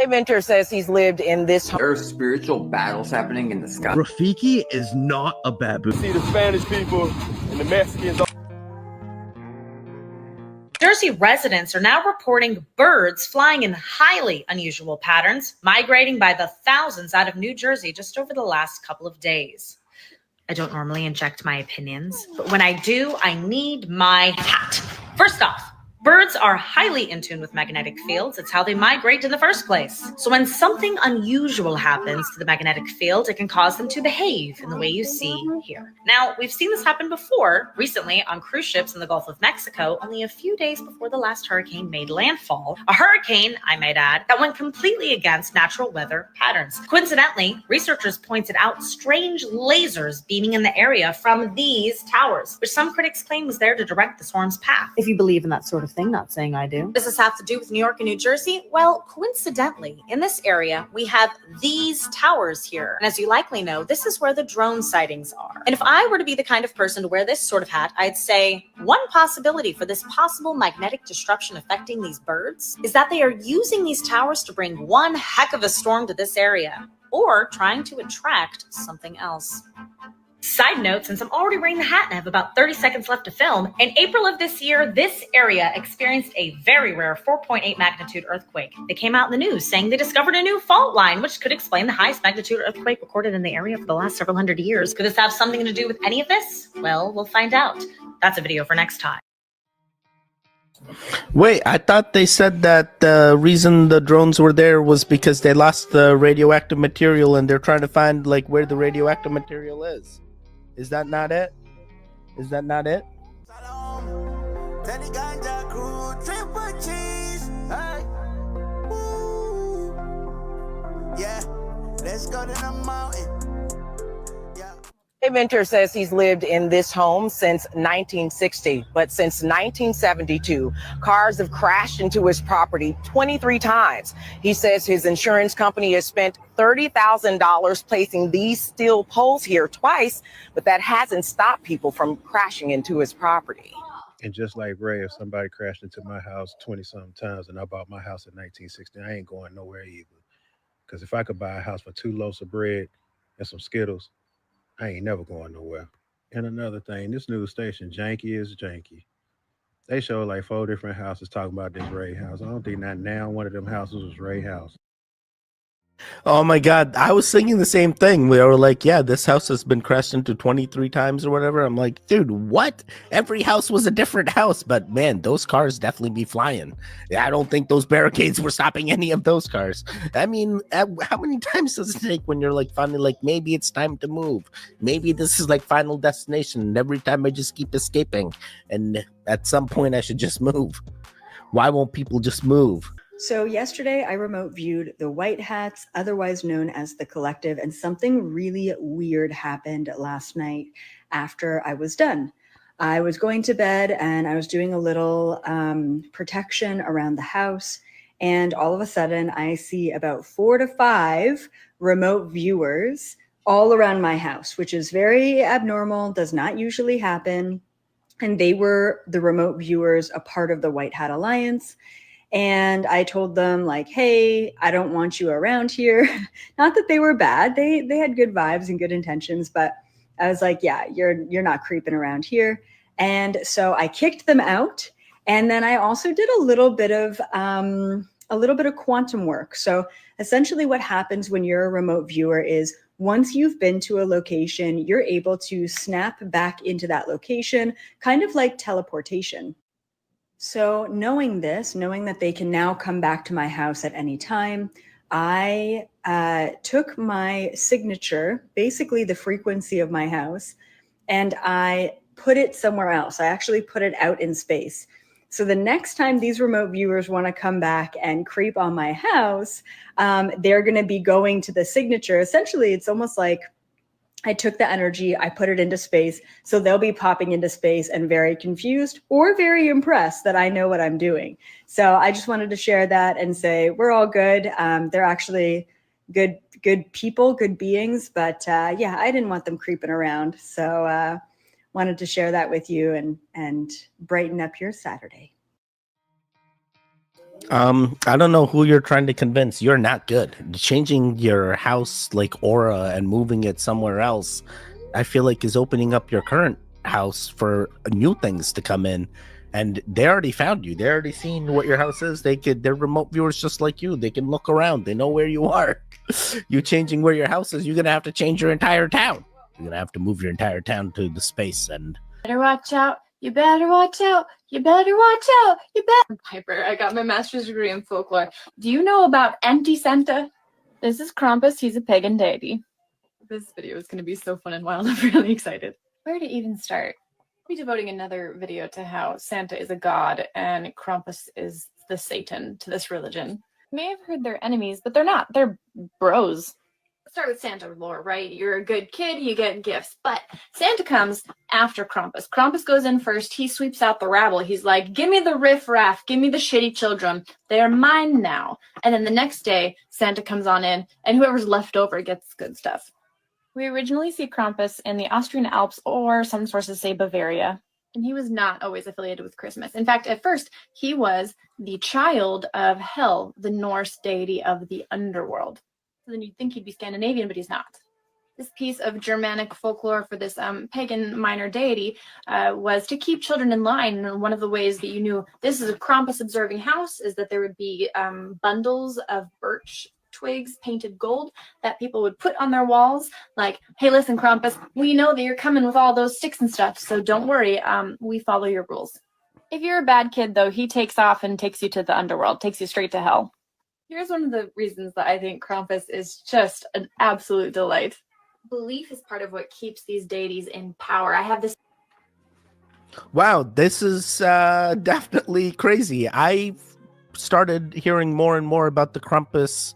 A mentor says he's lived in this home. There are spiritual battles happening in the sky. Rafiki is not a baboon. See the Spanish people and the Mexicans. Jersey residents are now reporting birds flying in highly unusual patterns, migrating by the thousands out of New Jersey just over the last couple of days. I don't normally inject my opinions, but when I do, I need my hat. First off, birds are highly in tune with magnetic fields. It's how they migrate in the first place. So when something unusual happens to the magnetic field, it can cause them to behave in the way you see here. Now, we've seen this happen before, recently on cruise ships in the Gulf of Mexico, only a few days before the last hurricane made landfall. A hurricane, I might add, that went completely against natural weather patterns. Coincidentally, researchers pointed out strange lasers beaming in the area from these towers, which some critics claim was there to direct the storm's path. If you believe in that sort of thing, not saying I do. Does this have to do with New York and New Jersey? Well, coincidentally, in this area, we have these towers here. And as you likely know, this is where the drone sightings are. And if I were to be the kind of person to wear this sort of hat, I'd say one possibility for this possible magnetic disruption affecting these birds is that they are using these towers to bring one heck of a storm to this area, or trying to attract something else. Side note, since I'm already wearing the hat and I have about 30 seconds left to film, in April of this year, this area experienced a very rare 4.8 magnitude earthquake. They came out in the news saying they discovered a new fault line, which could explain the highest magnitude earthquake recorded in the area for the last several hundred years. Could this have something to do with any of this? Well, we'll find out. That's a video for next time. Wait, I thought they said that the reason the drones were there was because they lost the radioactive material and they're trying to find like where the radioactive material is. Is that not it? Is that not it? Yeah, let's go to the mountain. A mentor says he's lived in this home since 1960, but since 1972, cars have crashed into his property 23 times. He says his insurance company has spent $30,000 placing these steel poles here twice, but that hasn't stopped people from crashing into his property. And just like Ray, if somebody crashed into my house 20-something times and I bought my house in 1960, I ain't going nowhere either. Because if I could buy a house for 2 loaves of bread and some Skittles, I ain't never going nowhere. And another thing, this news station, janky is janky. They show like 4 different houses talking about this Ray house. I don't think not now one of them houses was Ray house. Oh my God, I was thinking the same thing. We were like, yeah, this house has been crashed into 23 times or whatever. I'm like, dude, what? Every house was a different house, but man, those cars definitely be flying. I don't think those barricades were stopping any of those cars. I mean, how many times does it take when you're like finally like, maybe it's time to move? Maybe this is like Final Destination. And every time I just keep escaping and at some point I should just move. Why won't people just move? So yesterday I remote viewed the White Hats, otherwise known as the Collective, and something really weird happened last night after I was done. I was going to bed and I was doing a little protection around the house, and all of a sudden I see about 4 to 5 remote viewers all around my house, which is very abnormal, does not usually happen. And they were the remote viewers, a part of the White Hat Alliance. And I told them like, hey, I don't want you around here. Not that they were bad. They had good vibes and good intentions, but I was like, yeah, you're not creeping around here. And so I kicked them out. And then I also did a little bit of quantum work. So essentially what happens when you're a remote viewer is once you've been to a location, you're able to snap back into that location, kind of like teleportation. So knowing that they can now come back to my house at any time, I took my signature, basically the frequency of my house, and I put it somewhere else. I actually put it out in space. So the next time these remote viewers want to come back and creep on my house, they're going to be going to the signature. Essentially, it's almost like I took the energy, I put it into space, so they'll be popping into space and very confused or very impressed that I know what I'm doing. So I just wanted to share that and say we're all good. They're actually good people, good beings, but yeah, I didn't want them creeping around. So wanted to share that with you and brighten up your Saturday. I don't know who you're trying to convince. You're not good. Changing your house like aura and moving it somewhere else, I feel like is opening up your current house for new things to come in. And they already found you. They already seen what your house is. They're remote viewers just like you. They can look around. They know where you are. You changing where your house is, you're gonna have to change your entire town. You're gonna have to move your entire town to the space and Better watch out. You better watch out. You better watch out. You better. Piper, I got my master's degree in folklore. Do you know about Empty Santa? This is Krampus. He's a pagan deity. This video is going to be so fun and wild. I'm really excited. Where to even start? I'll be devoting another video to how Santa is a god and Krampus is the Satan to this religion. You may have heard they're enemies, but they're not. They're bros. Let's start with Santa lore, right? You're a good kid, you get gifts. But Santa comes after Krampus. Krampus goes in first. He sweeps out the rabble. He's like, give me the riff-raff. Give me the shitty children. They are mine now. And then the next day, Santa comes on in, and whoever's left over gets good stuff. We originally see Krampus in the Austrian Alps, or some sources say Bavaria. And he was not always affiliated with Christmas. In fact, at first, he was the child of Hel, the Norse deity of the underworld. Then you'd think he'd be Scandinavian, but he's not. This piece of Germanic folklore for this pagan minor deity was to keep children in line. And one of the ways that you knew this is a Krampus observing house is that there would be bundles of birch twigs painted gold that people would put on their walls. Like, hey, listen, Krampus, we know that you're coming with all those sticks and stuff, so don't worry. We follow your rules. If you're a bad kid, though, he takes off and takes you to the underworld, takes you straight to hell. Here's one of the reasons that I think Krampus is just an absolute delight. Belief is part of what keeps these deities in power. I have this. wow, this is definitely crazy. I've started hearing more and more about the Krampus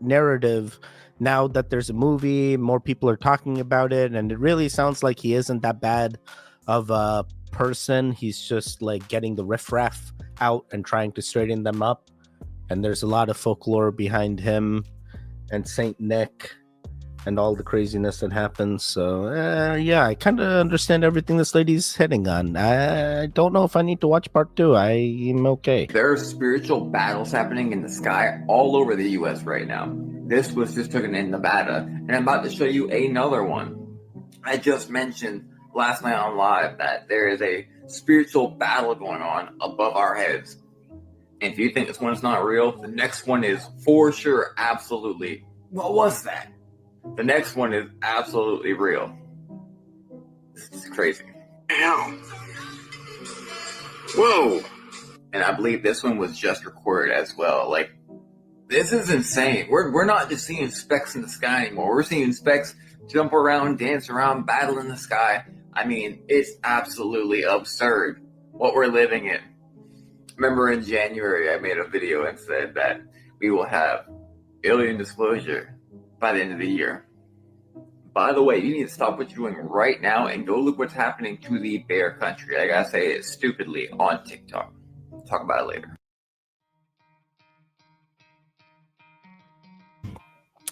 narrative now that there's a movie. More people are talking about it, and it really sounds like he isn't that bad of a person. He's just like getting the riffraff out and trying to straighten them up. And there's a lot of folklore behind him and Saint Nick and all the craziness that happens. So, yeah, I kind of understand everything this lady's hitting on. I don't know if I need to watch part 2. I'm okay. There are spiritual battles happening in the sky all over the U.S. right now. This was just taken in Nevada, and I'm about to show you another one. I just mentioned last night on live that there is a spiritual battle going on above our heads. And if you think this one's not real, the next one is for sure, absolutely. What was that? The next one is absolutely real. This is crazy. Ow. Whoa. And I believe this one was just recorded as well. Like, this is insane. We're not just seeing specks in the sky anymore. We're seeing specks jump around, dance around, battle in the sky. I mean, it's absolutely absurd what we're living in. Remember in January, I made a video and said that we will have alien disclosure by the end of the year. By the way, you need to stop what you're doing right now and go look what's happening to the bear country. I gotta say it stupidly on TikTok. Talk about it later.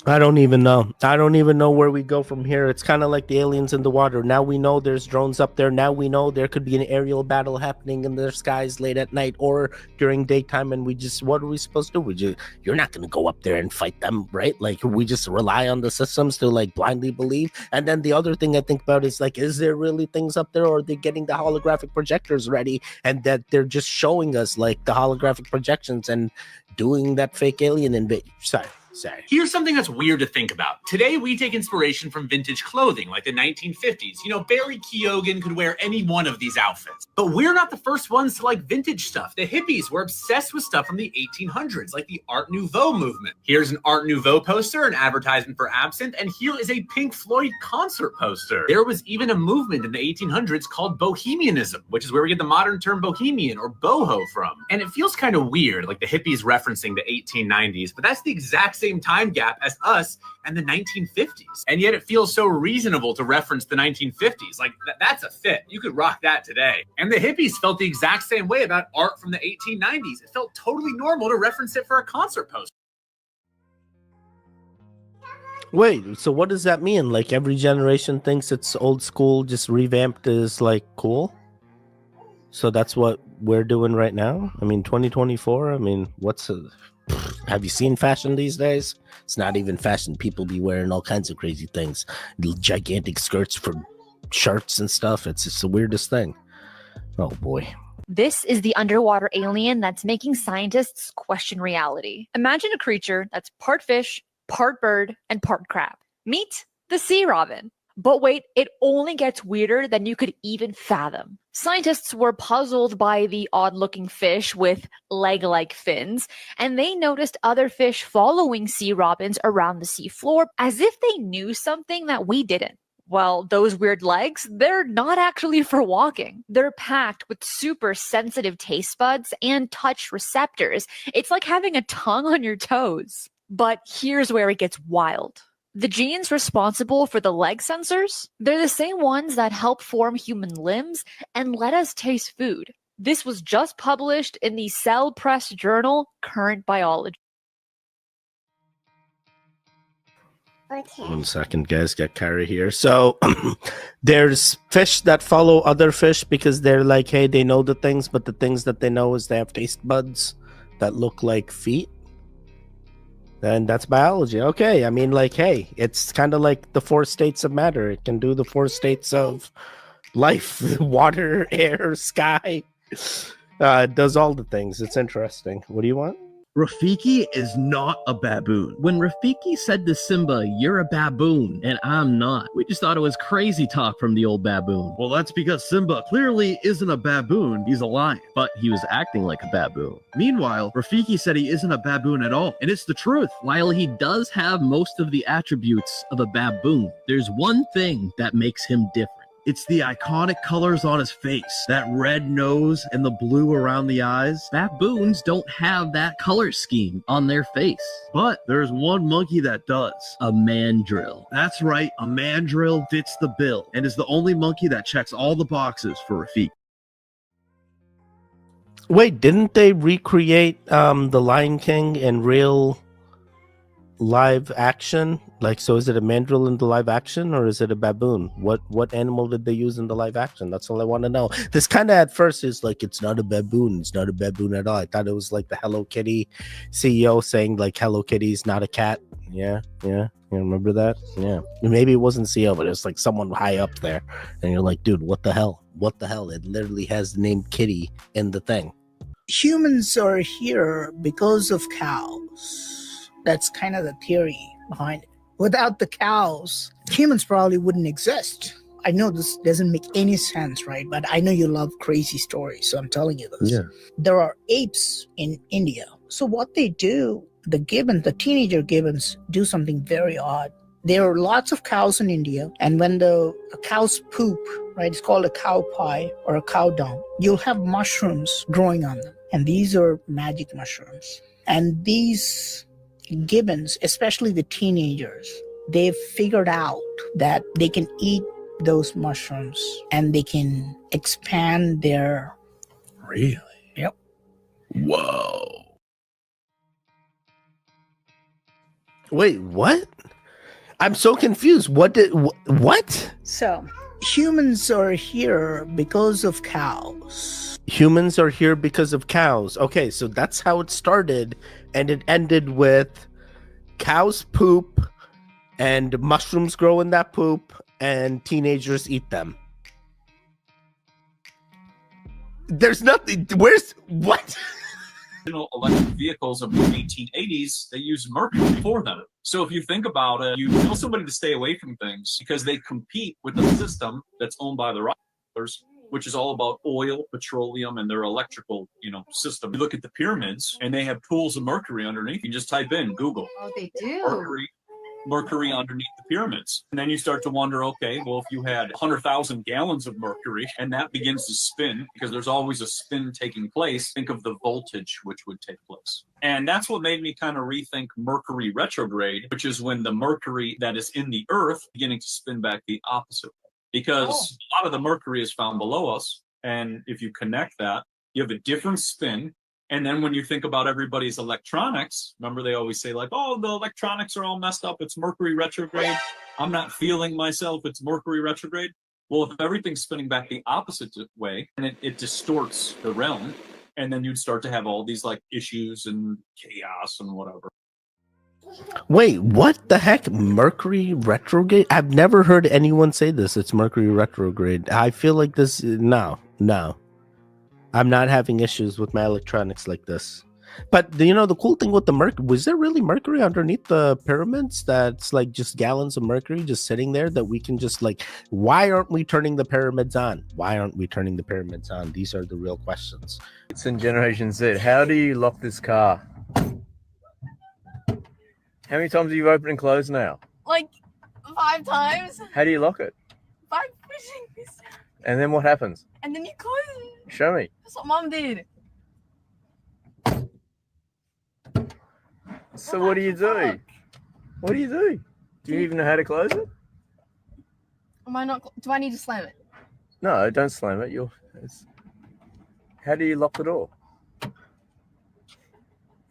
I don't even know. I don't even know where we go from here. It's kind of like the aliens in the water. Now we know there's drones up there. Now we know there could be an aerial battle happening in the skies late at night or during daytime. And what are we supposed to do? You're not going to go up there and fight them, right? Like, we just rely on the systems to like blindly believe. And then the other thing I think about is like, is there really things up there, or are they getting the holographic projectors ready and that they're just showing us like the holographic projections and doing that fake alien invasion? Sorry. Here's something that's weird to think about. Today, we take inspiration from vintage clothing, like the 1950s. You know, Barry Keoghan could wear any one of these outfits. But we're not the first ones to like vintage stuff. The hippies were obsessed with stuff from the 1800s, like the Art Nouveau movement. Here's an Art Nouveau poster, an advertisement for absinthe, and here is a Pink Floyd concert poster. There was even a movement in the 1800s called Bohemianism, which is where we get the modern term bohemian or boho from. And it feels kind of weird, like the hippies referencing the 1890s, but that's the exact same time gap as us and the 1950s. And yet it feels so reasonable to reference the 1950s. Like, that's a fit. You could rock that today. And the hippies felt the exact same way about art from the 1890s. It felt totally normal to reference it for a concert poster. Wait, so what does that mean? Like, every generation thinks it's old school, just revamped is like cool? So that's what we're doing right now. I mean, 2024. I mean, have you seen fashion these days? It's not even fashion. People be wearing all kinds of crazy things, gigantic skirts for shirts and stuff. It's just the weirdest thing. Oh boy. This is the underwater alien that's making scientists question reality. Imagine a creature that's part fish, part bird, and part crab. Meet the sea robin. But wait, it only gets weirder than you could even fathom. Scientists were puzzled by the odd-looking fish with leg-like fins, and they noticed other fish following sea robins around the seafloor as if they knew something that we didn't. Well, those weird legs, they're not actually for walking. They're packed with super sensitive taste buds and touch receptors. It's like having a tongue on your toes. But here's where it gets wild. The genes responsible for the leg sensors, they're the same ones that help form human limbs and let us taste food. This was just published in the Cell Press journal Current Biology. 1 second, guys, get Carrie here. So there's fish that follow other fish because they're like, hey, they know the things, but the things that they know is they have taste buds that look like feet. And that's biology. Okay, I mean, like, hey, it's kind of like the 4 states of matter. It can do the 4 states of life: water, air, sky. It does all the things. It's interesting. What do you want? Rafiki is not a baboon. When Rafiki said to Simba, "You're a baboon and I'm not," we just thought it was crazy talk from the old baboon. Well, that's because Simba clearly isn't a baboon, he's a lion. But he was acting like a baboon. Meanwhile, Rafiki said he isn't a baboon at all, and it's the truth. While he does have most of the attributes of a baboon, there's one thing that makes him different. It's the iconic colors on his face, that red nose and the blue around the eyes. Baboons don't have that color scheme on their face. But there's one monkey that does. A mandrill. That's right, a mandrill fits the bill and is the only monkey that checks all the boxes for Rafiki. Wait, didn't they recreate the Lion King in real live action? Like, so is it a mandrill in the live action or is it a baboon? What animal did they use in the live action? That's all I want to know. This kind of at first is like, it's not a baboon. It's not a baboon at all. I thought it was like the Hello Kitty CEO saying like Hello Kitty's not a cat. Yeah. You remember that? Yeah. Maybe it wasn't CEO, but it was like someone high up there. And you're like, dude, what the hell? What the hell? It literally has the name Kitty in the thing. Humans are here because of cows. That's kind of the theory behind it. Without the cows, humans probably wouldn't exist. I know this doesn't make any sense, right? But I know you love crazy stories, so I'm telling you this. Yeah. There are apes in India. So what they do, the teenager gibbons do something very odd. There are lots of cows in India, and when the cows poop, right, it's called a cow pie or a cow dung, you'll have mushrooms growing on them. And these are magic mushrooms. And these gibbons, especially the teenagers, they've figured out that they can eat those mushrooms and they can expand their... Really? Yep. Whoa. Wait, what? I'm so confused. What? So, humans are here because of cows. Humans are here because of cows. Okay, so that's how it started, and it ended with cows poop and mushrooms grow in that poop and teenagers eat them. There's nothing. Where's what? Electric vehicles of the 1880s, they used mercury for them. So if you think about it, you tell somebody to stay away from things because they compete with the system that's owned by the Rockefellers, which is all about oil, petroleum, and their electrical, system. You look at the pyramids, and they have pools of mercury underneath. You just type in Google. Oh, they do. Mercury underneath the pyramids. And then you start to wonder, okay, well, if you had 100,000 gallons of mercury and that begins to spin, because there's always a spin taking place, think of the voltage which would take place. And that's what made me kind of rethink Mercury retrograde, which is when the mercury that is in the earth beginning to spin back the opposite way. Because a lot of the mercury is found below us. And if you connect that, you have a different spin. And then when you think about everybody's electronics, remember they always say like, oh, the electronics are all messed up. It's Mercury retrograde. I'm not feeling myself. It's Mercury retrograde. Well, if everything's spinning back the opposite way, and it distorts the realm, and then you'd start to have all these like issues and chaos and whatever. Wait, what the heck? Mercury retrograde? I've never heard anyone say this. It's Mercury retrograde. I feel like this. No. I'm not having issues with my electronics like this. But the cool thing with the Mercury, was there really Mercury underneath the pyramids that's like just gallons of Mercury just sitting there that we can just like, why aren't we turning the pyramids on? Why aren't we turning the pyramids on? These are the real questions. It's in Generation Z. How do you lock this car? How many times have you opened and closed now? Like 5 times. How do you lock it? By pushing this down. And then what happens? And then you close it. Show me. That's what Mom did. So what do you do? What do you do? Do you even know how to close it? Am I not? Do I need to slam it? No, don't slam it. How do you lock the door?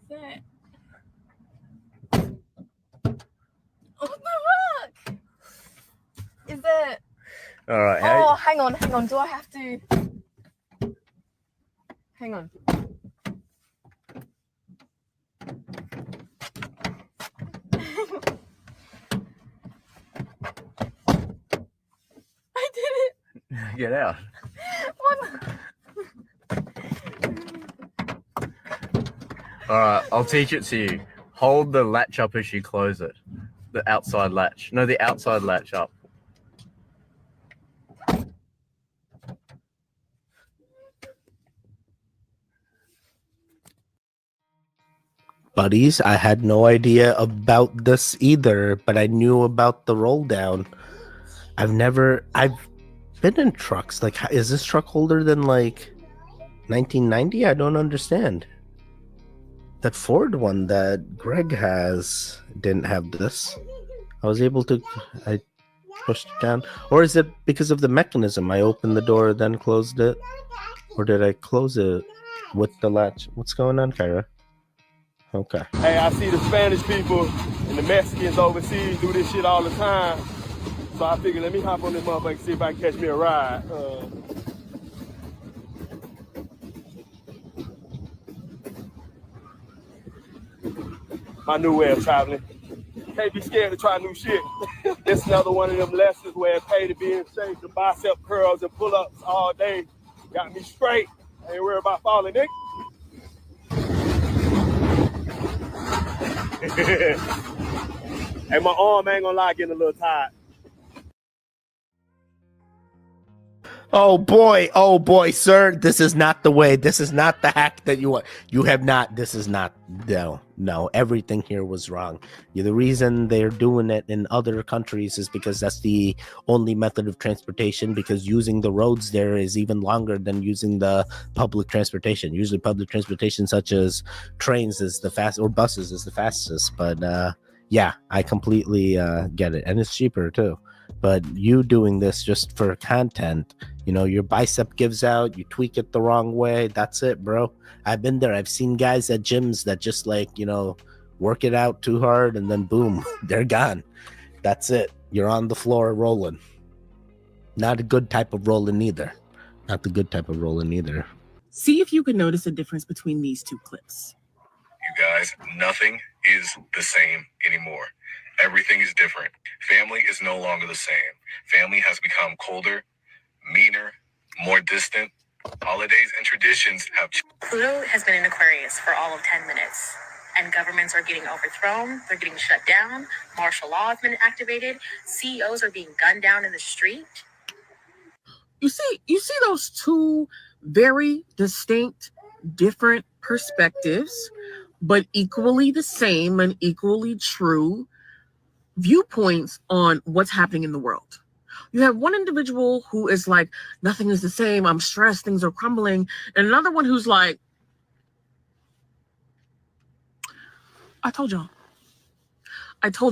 That. What the fuck? Is it? All right. Oh, hang on. Do I have to? Hang on. I did it. Get out. All right, I'll teach it to you. Hold the latch up as you close it. The outside latch. No, the outside latch up. Buddies, I had no idea about this either, but I knew about the roll down. I've been in trucks. Like, is this truck older than like 1990? I don't understand. That Ford one that Greg has didn't have this. I pushed it down. Or is it because of the mechanism? I opened the door, then closed it? Or did I close it with the latch? What's going on, Kyra? Okay. Hey, I see the Spanish people and the Mexicans overseas do this shit all the time. So I figured, let me hop on this motherfucker and see if I can catch me a ride. My new way of traveling. Can't be scared to try new shit. This is another one of them lessons where it pay to be in shape. The bicep curls and pull-ups all day got me straight. I ain't worried about falling, nigga. Hey, my arm ain't gonna lie, getting a little tired. Oh boy, sir, this is not the way. This is not the hack that you want. You have not. This is not. No. Everything here was wrong. The reason they're doing it in other countries is because that's the only method of transportation. Because using the roads there is even longer than using the public transportation. Usually, public transportation such as trains is the fast, or buses is the fastest. But yeah, I completely get it, and it's cheaper too. But you doing this just for content, your bicep gives out, you tweak it the wrong way. That's it, bro. I've been there. I've seen guys at gyms that just work it out too hard and then boom, they're gone. That's it. You're on the floor rolling. Not a good type of rolling either. Not the good type of rolling either. See if you can notice a difference between these two clips. You guys, nothing is the same anymore. Everything is different. Family is no longer the same. Family has become colder, meaner, more distant. Holidays and traditions have... Pluto has been in Aquarius for all of 10 minutes, and governments are getting overthrown. They're getting shut down. Martial law has been activated. CEOs are being gunned down in the street. You see those two very distinct, different perspectives, but equally the same and equally true viewpoints on what's happening in the world. You have one individual who is like, nothing is the same, I'm stressed, things are crumbling, and another one who's like, I told you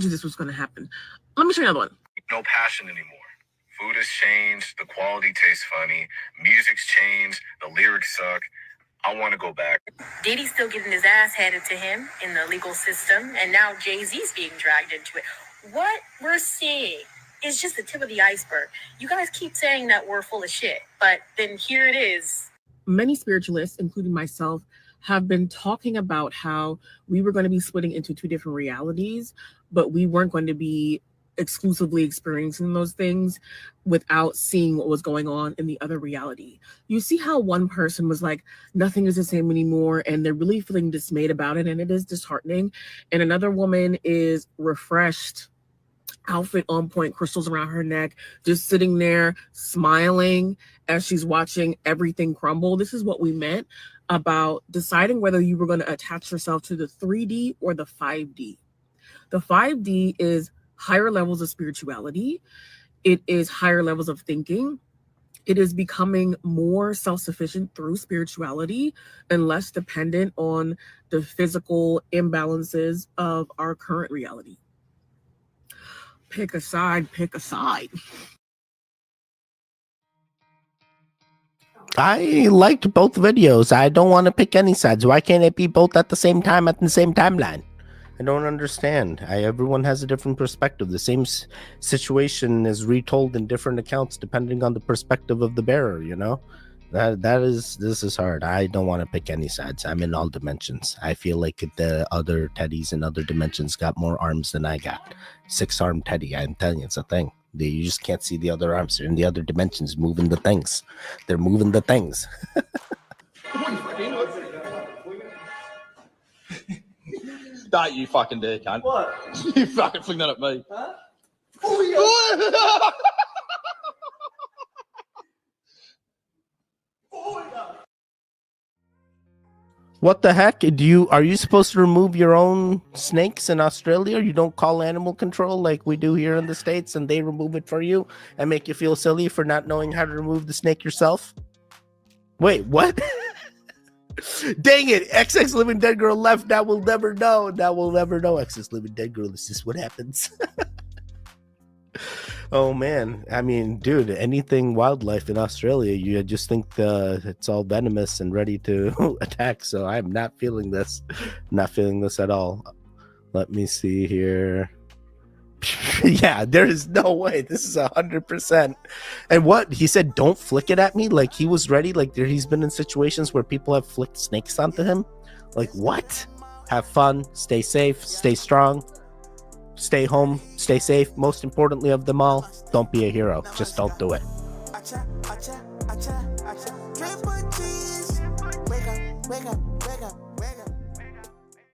this was going to happen. Let me show you another one. No passion anymore. Food has changed, the quality tastes funny, music's changed, the lyrics suck. I want to go back. Diddy's still getting his ass handed to him in the legal system, and now Jay-Z's being dragged into it. What we're seeing is just the tip of the iceberg. You guys keep saying that we're full of shit, but then here it is. Many spiritualists, including myself, have been talking about how we were going to be splitting into two different realities, but we weren't going to be exclusively experiencing those things without seeing what was going on in the other reality. You see how one person was like, nothing is the same anymore, and they're really feeling dismayed about it, and it is disheartening. And another woman is refreshed, outfit on point, crystals around her neck, just sitting there smiling as she's watching everything crumble. This is what we meant about deciding whether you were going to attach yourself to the 3D or the 5D. The 5D is higher levels of spirituality. It is higher levels of thinking. It is becoming more self-sufficient through spirituality and less dependent on the physical imbalances of our current reality. Pick a side, pick a side. I liked both videos. I don't want to pick any sides. Why can't it be both at the same time at the same timeline? I don't understand. Everyone has a different perspective. The same situation is retold in different accounts depending on the perspective of the bearer, you know? This is hard. I don't want to pick any sides. I'm in all dimensions. I feel like the other teddies in other dimensions got more arms than I got. 6-armed teddy. I'm telling you, it's a thing. You just can't see the other arms. They're in the other dimensions moving the things. They're moving the things. Don't you fucking dare, cunt. What? You fucking fling that at me. Huh? What the heck? Are you supposed to remove your own snakes in Australia? You don't call animal control like we do here in the States and they remove it for you and make you feel silly for not knowing how to remove the snake yourself? Wait, what? Dang it, XX Living Dead Girl left. Now we'll never know. XX Living Dead Girl, is this what happens? Oh man, I mean, dude, anything wildlife in Australia, you just think it's all venomous and ready to attack. So I'm not feeling this. Not feeling this at all. Let me see here. Yeah, there is no way. This is 100%. And what he said, don't flick it at me. Like he was ready. Like he's been in situations where people have flicked snakes onto him. Like what? Have fun. Stay safe. Stay strong. Stay home. Stay safe. Most importantly of them all, don't be a hero. Just don't do it. Wake up,